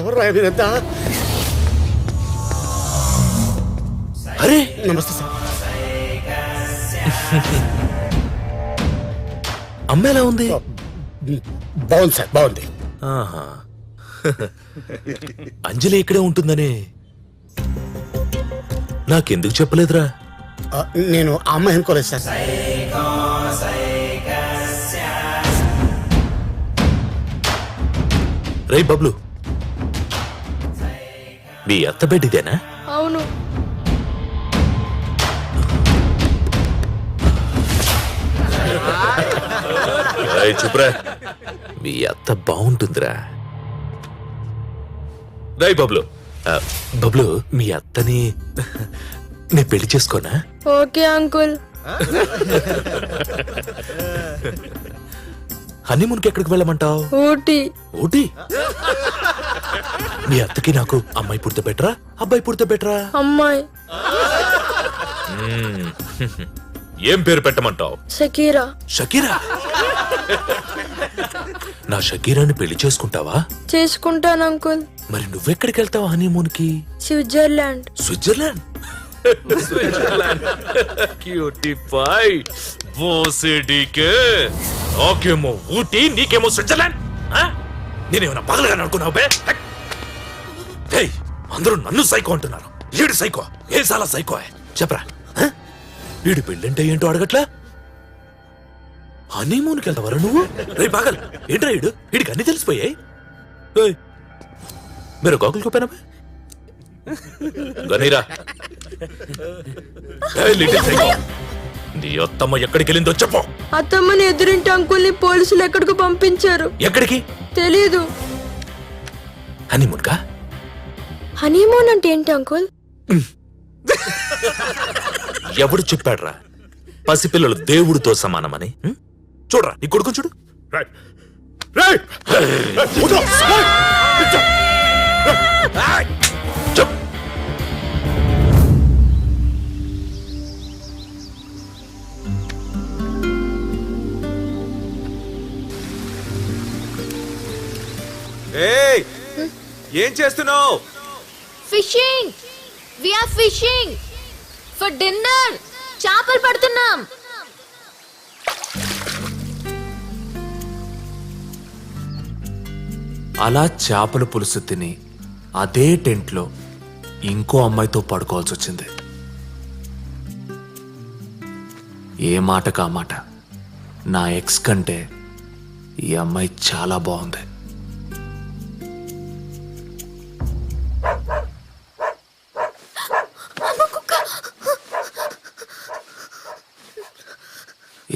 ఎవరు రాయనంతా? అరే నమస్తే సార్. అమ్మ ఎలా ఉంది? బాగుంది సార్, బాగుంది. ఆహా. అంజలి ఇక్కడే ఉంటుందని నాకెందుకు చెప్పలేదురా? నేను ఆ అమ్మాయి అనుకోలేదు సార్. రే బబ్లు, మీ అత్త బిడ్డదేనా? అవును. చెప్పురా, మీ అత్త బాగుంటుందిరా. రై బబ్లు, బబ్లు మీ అత్తని నేను పెళ్లి చేసుకోనా? Okay uncle. హనీమూన్కి ఎక్కడికి వెళ్ళమంటావు? ఊటీ. ఊటీ? మీ అత్తకి నాకు అమ్మాయి పుడితే బెటరా, అబ్బాయి పుడితే బెటరా? అమ్మాయి. ఏం పేరు పెట్టమంటావు? షకీరా. షకీరా? నా షకీరాని పెళ్లి చేసుకుంటావా? చేసుకుంటాను అంకుల్. మరి నువ్వెక్కడికి వెళ్తావు హనీమూన్ కి? స్విట్జర్లాండ్. స్విట్జర్లాండ్? క్యూటిఫై బోసిడీకే. నాకేమో ఊటీ, నీకేమో స్విట్జర్లాండ్. నేనేమన్నా పగలగా అనుకున్నావు బే? హేయ్, అందరూ నన్ను సైకో అంటున్నారు. ఈడు సైకో? ఏ సాలా సైకో చెప్పరా? వీడి పెళ్ళంటే ఏంటో అడగట్లా? హనీమూన్కి వెళ్తావరా నువ్వు? రే పాగల్, ఏంట్రా ఈడు? వీడికి అన్ని తెలిసిపోయాయి. మీరు గోకుల్ కోపానా గనీరా? నీ అత్తమ్మ ఎక్కడికి వెళ్ళిందో చెప్పు. అత్తమ్మని ఎదురింటి అంకుల్ని పోలీసులు ఎక్కడికి పంపించారు. ఎక్కడికి? తెలీదు. హనీమూన్ కా? హనీమూన్ అంటే ఏంటి అంకుల్? ఎవడు చెప్పాడ్రా పసిపిల్లలు దేవుడితో సమానమని? చూడరా నీ కొడుకు చూడు. ఏం చేస్తున్నావు? Fishing. We are fishing for dinner. చేపలు పడుతున్నాం. అలా చేపల పులుసు తిని అదే టెంట్లో ఇంకో అమ్మాయితో పడుకోవాల్సి వచ్చింది. ఏ మాటకు ఆ మాట, నా ఎక్స్ కంటే ఈ అమ్మాయి చాలా బాగుంది.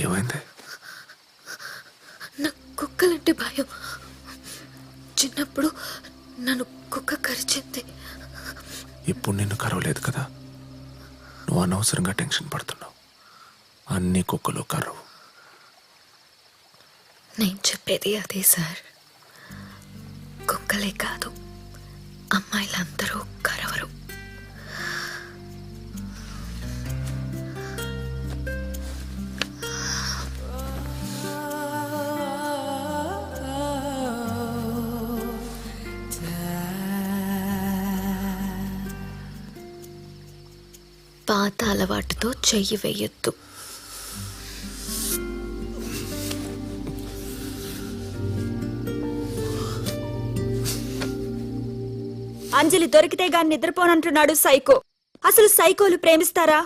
ఏమైంది? నాకు కుక్కలంటే భయం. చిన్నప్పుడు నన్ను కుక్క కరిచింది. ఇప్పుడు నిన్ను కరవలేదు కదా, నువ్వు అనవసరంగా టెన్షన్ పడుతున్నావు. అన్ని కుక్కలు కరవు. నేను చెప్పేది అదే సార్. కుక్కలే కాదు, అమ్మాయిలందరూ కరవరు. పాత అలవాటుతో చెయ్యి వేయొద్దు. అంజలి దొరికితే గాని నిద్రపోనంటున్నాడు సైకో. అసలు సైకోలు ప్రేమిస్తారా?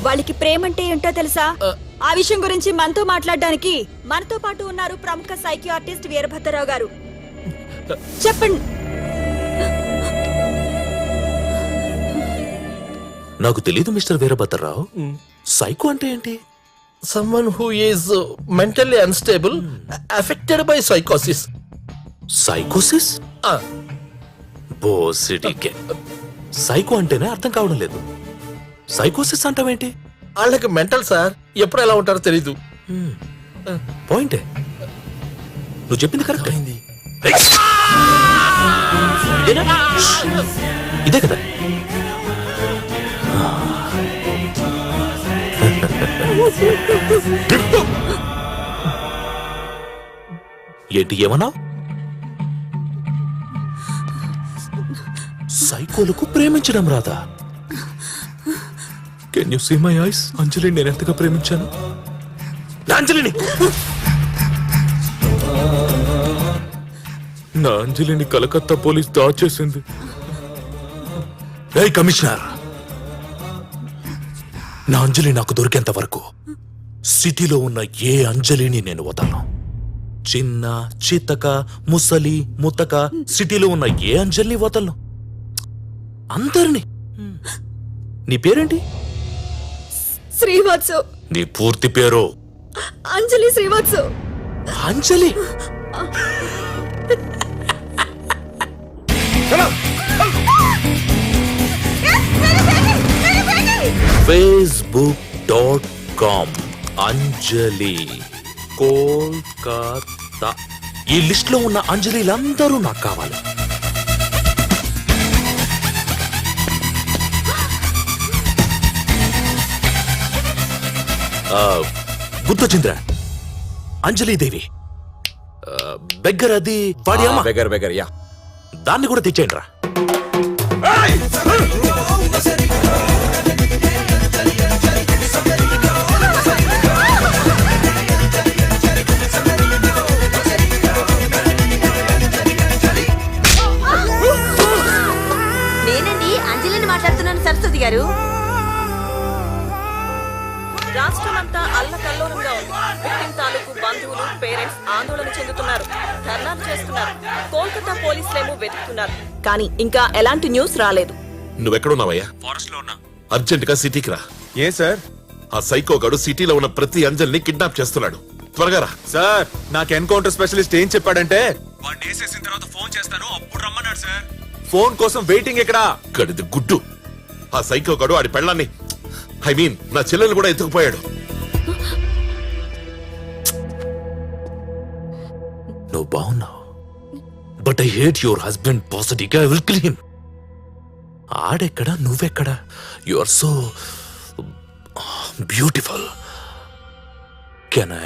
వాళ్ళకి ప్రేమంటే ఏంటో తెలుసా? ఆ విషయం గురించి మనతో మాట్లాడడానికి మనతో పాటు ఉన్నారు ప్రముఖ సైకో ఆర్టిస్ట్ వీరభద్రరావు గారు. చెప్పండి. నాకు తెలీదు మిస్టర్ వీరభద్రరావు. సైకో అంటే ఏంటి? Someone who is mentally unstable, affected by psychosis. సైకోసిస్? బోసిడీకే. సైకో అంటేనే అర్థం కావడం లేదు. సైకోసిస్ అంటావేంటి? వాళ్ళకి మెంటల్ సార్, ఎప్పుడు ఎలా ఉంటారో తెలీదు. పాయింటే, నువ్వు చెప్పింది కరెక్ట్ అయింది. ఇదే కదా? ఏంటి ఏమన్నావు? సైకోలకు ప్రేమించడం రాదా? Can you see my eyes? Anjali నేను ఎంతగా ప్రేమించాను. నా అంజలిని నా అంజలిని కలకత్తా పోలీస్ దాచేసింది. ఏయ్ కమిషనర్, నా అంజలి నాకు దొరికేంత వరకు సిటీలో ఉన్న ఏ అంజలిని నేను వదలను. చిన్న చితక ముసలి ముతక సిటీలో ఉన్న ఏ అంజలిని వదలను. అందరిని. నీ పేరేంటి? శ్రీవాత్సు. నీ పూర్తి పేరు? అంజలి శ్రీవాత్సు. అంజలి? facebook.com అంజలి కోల్కతా. ఈ లిస్ట్ లో ఉన్న అంజలిలందరూ నాకు కావాలి. గుర్తొచ్చిందిరా, అంజలిదేవి బెగ్గర్, అది వాడి అమ్మ. Beggar yeah. దాన్ని కూడా తెచ్చేయండి రా. నేనండి అంజలిని మాట్లాడుతున్నాను సరస్వతి గారు. రాష్ట్రమంతా అల్లకల్లోలంగా ఉంది. విక్టిమ్ తాలూకు బంధువులు, పేరెంట్స్ ఆందోళన చెందుతున్నారు, ధర్నాలు చేస్తున్నారు. కోల్కతా పోలీసులేమో వెతుకుతున్నారు, కానీ ఇంకా ఎలాంటి న్యూస్ రాలేదు. నువ్వెక్కడున్నావయ్యా? ఫారెస్ట్ లో ఉన్నా. అర్జెంట్ గా సిటీకి రా. ఏ సార్? ఆ సైకో గడు సిటీలో ఉన్న ప్రతి అంజల్ని కిడ్నాప్ చేస్తున్నాడు. త్వరగా రా. సార్ నాకు ఎన్కౌంటర్ స్పెషలిస్ట్ ఏం చెప్పాడంటే వాడిని వేసేసిన తర్వాత ఫోన్ చేస్తాను, అప్పుడు రమ్మన్నాడు సార్. ఫోన్ కోసం వెయిటింగ్ ఇక్కడ. గడిది గుడ్డు. ఆ సైకో గడు ఆడి పెళ్ళాన్ని, ఐ మీన్ నా చెల్లెలు కూడా ఎత్తుకుపోయాడు. నువ్వు బాగున్నావు, but I hate your husband పాజిటివ్గా. I will kill him. ఆడెక్కడా, నువ్వెక్కడా? You are so beautiful. Can I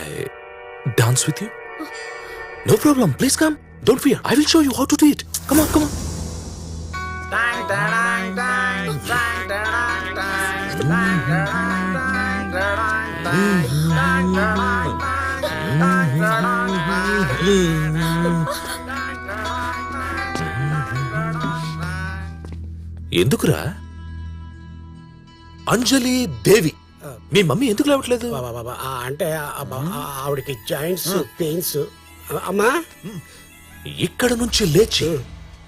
dance with you? No problem, please come. Don't fear, I will show you how to do it. Come on, come on. ఎందుకురా? అంజలి దేవి, మీ mummy ఎందుకు లేవట్లేదు? అంటే ఆవిడకి joints pains. అమ్మా, ఇక్కడ నుంచి లేచి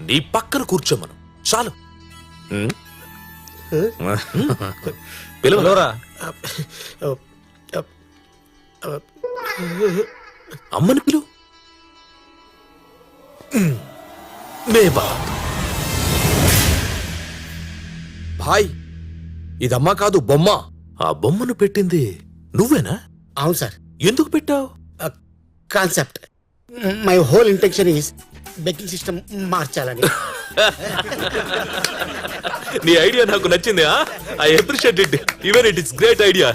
నీ పక్కన కూర్చోమను చాలు. పిలవరా? అమ్మని పిలు. మేబా భాయ్, ఇదమ్మా కాదు బొమ్మ. ఆ బొమ్మను పెట్టింది నువ్వేనా? అవును సార్. ఎందుకు పెట్టావు? Concept, my whole intention is బెకింగ్ సిస్టమ్ మార్చాలని. నీ ఐడియా నాకు నచ్చింది. I appreciate it. Even it is great idea.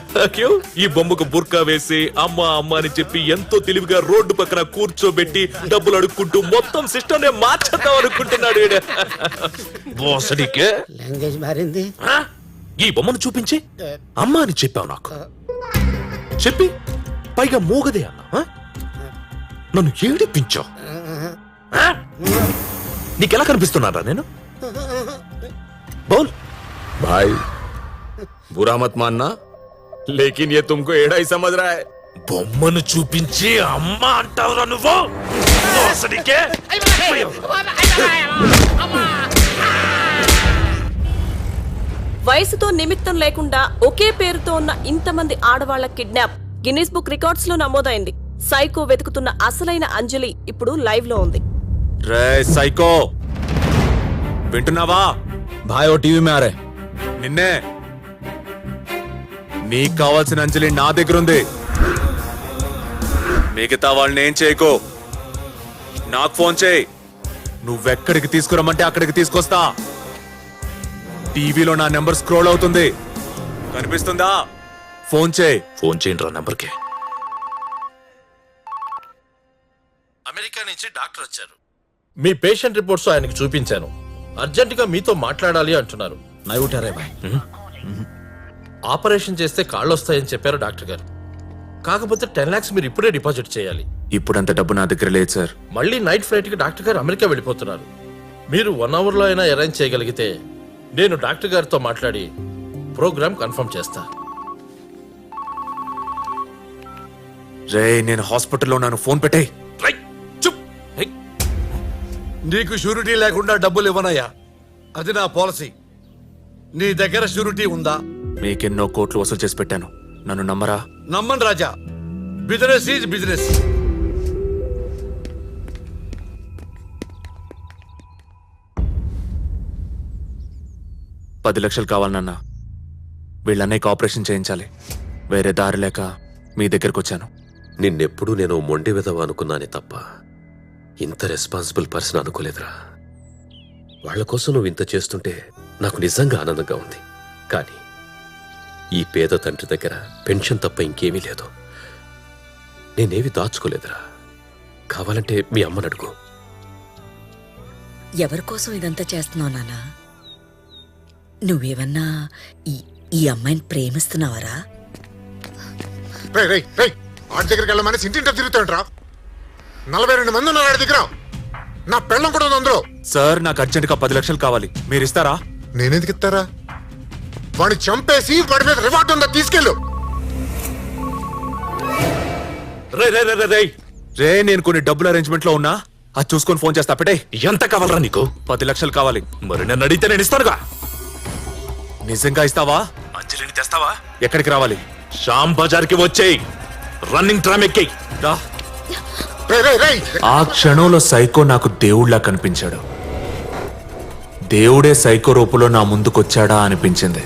ఈ బొమ్మకు బుర్కా వేసి అమ్మ అమ్మ అని చెప్పి ఎంతో తెలివిగా రోడ్డు పక్కన కూర్చోబెట్టి డబ్బులు అడుక్కుంటూ మొత్తం సిస్టమ్ నే మార్చేద్దాం అనుకుంటున్నాడు. లాంగ్వేజ్ మారింది. ఈ బొమ్మను చూపించి అమ్మ అని చెప్పావు నాకు. చెప్పి పైగా మూగదే అన్నా. నన్ను ఏడిపించావు. నీకెలా కనిపిస్తున్నారా నేను? బోల్. भाई बुरा मत मानना, लेकिन ये तुमको एड़ा ही समझ रहा है. బొమ్మను చూపించి అమ్మ అంటావురా నువ్వు? వయసుతో నిమిత్తం లేకుండా ఒకే పేరుతో ఉన్న ఇంతమంది ఆడవాళ్ల కిడ్నాప్ గిన్నిస్ బుక్ రికార్డ్స్ లో నమోదైంది. సైకో వెతుకుతున్న అసలైన అంజలి ఇప్పుడు లైవ్ లో ఉంది. రే సైకో, వింటున్నావా? भाई वो टीवी में आ रहे. నిన్నే. నీకు కావాల్సిన అంజలి నా దగ్గర ఉంది. మిగతా వాళ్ళని ఏం చేయకో, నాకు ఫోన్ చేయి. నువ్వెక్కడికి తీసుకురమ్మంటే అక్కడికి తీసుకొస్తా. టీవీలో నా నెంబర్ స్క్రోల్ అవుతుంది, కనిపిస్తుందా? ఫోన్ చేయి. ఫోన్ చేయండి రా నెంబర్కి. అమెరికా నుంచి డాక్టర్ వచ్చారు. మీ పేషెంట్ రిపోర్ట్స్ ఆయనకి చూపించాను. అర్జెంటుగా మీతో మాట్లాడాలి అంటున్నారు. ఆపరేషన్ చేస్తే కాళ్ళు వస్తాయని చెప్పారు డాక్టర్ గారు. కాకపోతే 10 lakhs మీరు ఇప్పుడే డిపాజిట్ చేయాలి. ఇప్పుడంత డబ్బు నా దగ్గర లేదు సార్. మళ్ళీ నైట్ ఫ్లైట్ కి డాక్టర్ గారు అమెరికా వెళ్ళిపోతున్నారు. మీరు 1 hour లో అయినా అరేంజ్ చేయగలిగితే నేను డాక్టర్ గారితో మాట్లాడి ప్రోగ్రామ్ కన్ఫర్మ్ చేస్తా. రే నేను హాస్పిటల్లో ఉన్నాను, ఫోన్ పెట్టే. నీకు షూరిటీ లేకుండా డబ్బులు ఇవ్వనయ్యా, అది నా పాలసీ. నీ దగ్గర షూరిటీ ఉందా? మీకెన్నో కోట్లు వసూలు చేసి పెట్టాను, నన్ను నమ్మరా? నమ్మను రాజా, బిజినెస్ ఈజ్ బిజినెస్. $10 లక్షలు కావాలి నాన్న. వీళ్ళన్నయ్యకి ఆపరేషన్ చేయించాలి. వేరే దారి లేక మీ దగ్గరకు వచ్చాను. నిన్నెప్పుడు నేను మొండి విధవ అనుకున్నానే తప్ప ఇంత రెస్పాన్సిబుల్ పర్సన్ అనుకోలేదురా. వాళ్ల కోసం నువ్వు ఇంత చేస్తుంటే నాకు నిజంగా ఆనందంగా ఉంది. కానీ ఈ పేద తండ్రి దగ్గర పెన్షన్ తప్ప ఇంకేమీ లేదు. నేనేవి దాచుకోలేదురా. కావాలంటే మీ అమ్మని అడుగు. ఎవరి కోసం ఇదంతా చేస్తున్నావు నాన్న? నువ్వేమన్నా ఈ అమ్మాయిని ప్రేమిస్తున్నావరా? ఆడి దగ్గరికి వెళ్ళమని ఇంటింటో తిరుగుతాంట్రా. 42 మంది ఉన్నారు ఆడి దగ్గర. నా పెళ్ళం కూడా ఉంది అందులో. సార్ నాకు అర్జెంటుగా 10 లక్షలు కావాలి, మీరు ఇస్తారా? నేనెందుకు ఇస్తారా? వాడిని చంపేసి వాడి మీద రివార్డు ఉందా తీసుకెళ్ళు. రే నేను కొన్ని డబ్బులు అరేంజ్మెంట్ లో ఉన్నా, అది చూసుకొని ఫోన్ చేస్తా. పెట్టే. ఎంత కావాలరా నీకు? 10 లక్షలు కావాలి. మరి నన్ను అడిగితే నేను ఇస్తానుగా. నిజంగా ఇస్తావా? అంజలిని తెస్తావా? ఎక్కడికి రావాలి? శ్యామ్ బజార్కి వచ్చేయి. రన్నింగ్ ట్రామ్ ఎక్కేయి. రా. ఆ క్షణంలో సైకో నాకు దేవుళ్లా కనిపించాడు. దేవుడే సైకో రూపంలో నా ముందుకొచ్చాడా అనిపించింది.